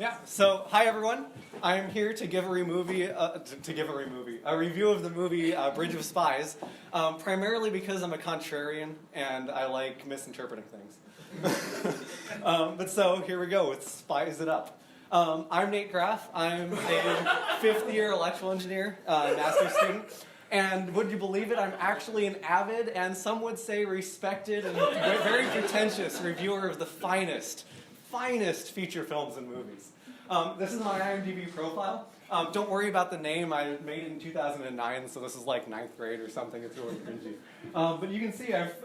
Yeah. So, hi everyone. I'm here to give a review of the movie Bridge of Spies, primarily because I'm a contrarian and I like misinterpreting things. But so here we go. Let's spice it up. I'm Nate Graff. I'm a fifth-year electrical engineer, master's student. And would you believe it, I'm actually an avid and some would say respected and very pretentious reviewer of the finest feature films and movies. This is my IMDb profile. Don't worry about the name. I made it in 2009, so this is like 9th grade or something. It's really cringy. But you can see I've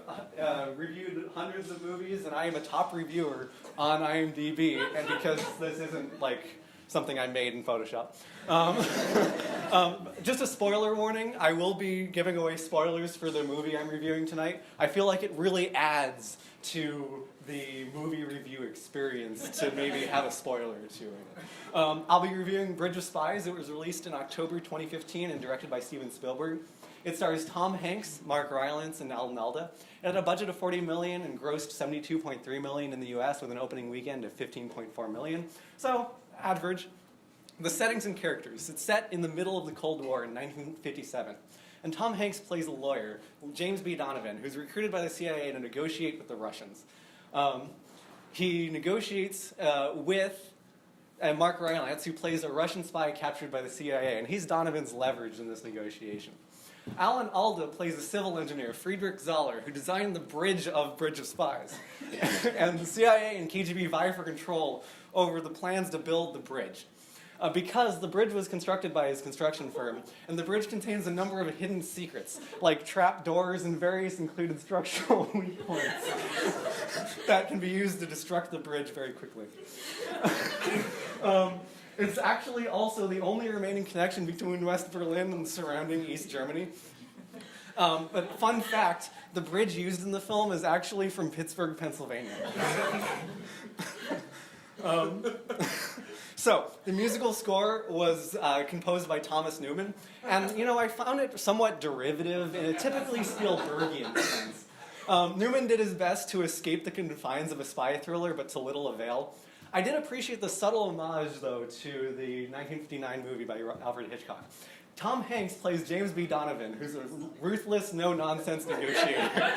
reviewed hundreds of movies, and I am a top reviewer on IMDb, and because this isn't like something I made in Photoshop. Just a spoiler warning, I will be giving away spoilers for the movie I'm reviewing tonight. I feel like it really adds to the movie review experience to maybe have a spoiler or two in it. I'll be reviewing Bridge of Spies. It was released in October 2015 and directed by Steven Spielberg. It stars Tom Hanks, Mark Rylance, and Alan Alda. It had a budget of $40 million and grossed $72.3 million in the US with an opening weekend of $15.4 million. So, average. The settings and characters. It's set in the middle of the Cold War in 1957. And Tom Hanks plays a lawyer, James B. Donovan, who's recruited by the CIA to negotiate with the Russians. He negotiates with Mark Rylance, who plays a Russian spy captured by the CIA, and he's Donovan's leverage in this negotiation. Alan Alda plays a civil engineer, Friedrich Zoller, who designed the Bridge of Spies. And the CIA and KGB vie for control over the plans to build the bridge. Because the bridge was constructed by his construction firm, and the bridge contains a number of hidden secrets, like trap doors and various included structural weak points that can be used to destruct the bridge very quickly. It's actually also the only remaining connection between West Berlin and surrounding East Germany. But fun fact, the bridge used in the film is actually from Pittsburgh, Pennsylvania. So, the musical score was composed by Thomas Newman, and, I found it somewhat derivative in a typically Spielbergian sense. Newman did his best to escape the confines of a spy thriller, but to little avail. I did appreciate the subtle homage, though, to the 1959 movie by Alfred Hitchcock. Tom Hanks plays James B. Donovan, who's a ruthless, no-nonsense negotiator.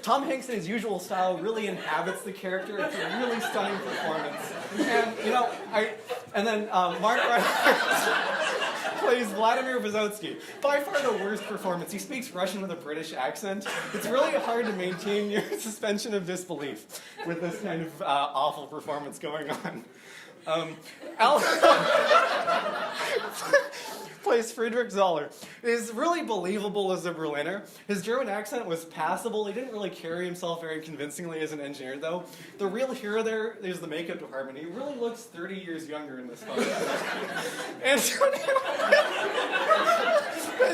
Tom Hanks, in his usual style, really inhabits the character. It's a really stunning performance. And, then Mark Rylance plays Vladimir Vysotsky. By far the worst performance. He speaks Russian with a British accent. It's really hard to maintain your suspension of disbelief with this kind of awful performance going on. Plays Friedrich Zoller, is really believable as a Berliner. His German accent was passable. He didn't really carry himself very convincingly as an engineer, though. The real hero there is the makeup department. He really looks 30 years younger in this photo. And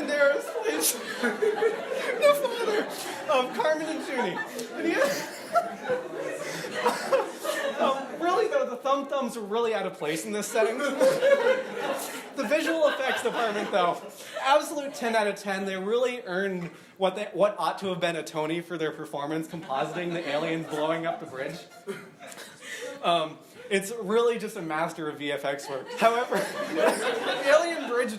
there is plays the father of Carmen and Junie. Really, though, the thumb-thumbs are really out of place in this setting. The visual effects department, though, absolute 10 out of 10. They really earned what ought to have been a Tony for their performance, compositing the aliens blowing up the bridge. It's really just a master of VFX work. However, the alien bridge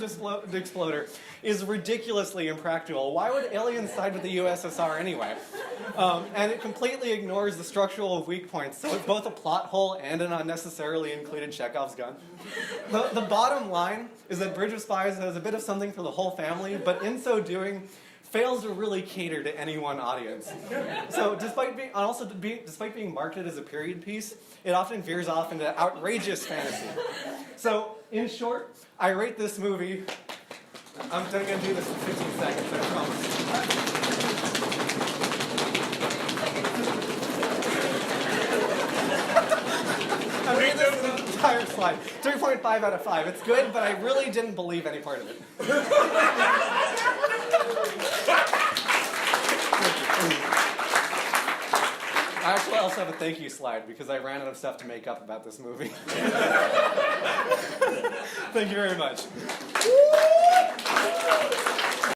exploder is ridiculously impractical. Why would aliens side with the USSR anyway? And it completely ignores the structural weak points, so it's both a plot hole and an unnecessarily included Chekhov's gun. The bottom line is that Bridge of Spies has a bit of something for the whole family, but in so doing, fails to really cater to any one audience. So despite being marketed as a period piece, it often veers off into outrageous fantasy. So, in short, I rate this movie, I'm going to do this in 15 seconds, I promise. I made this entire slide. 3.5 out of 5. It's good, but I really didn't believe any part of it. Actually, I also have a thank you slide because I ran out of stuff to make up about this movie. Thank you very much.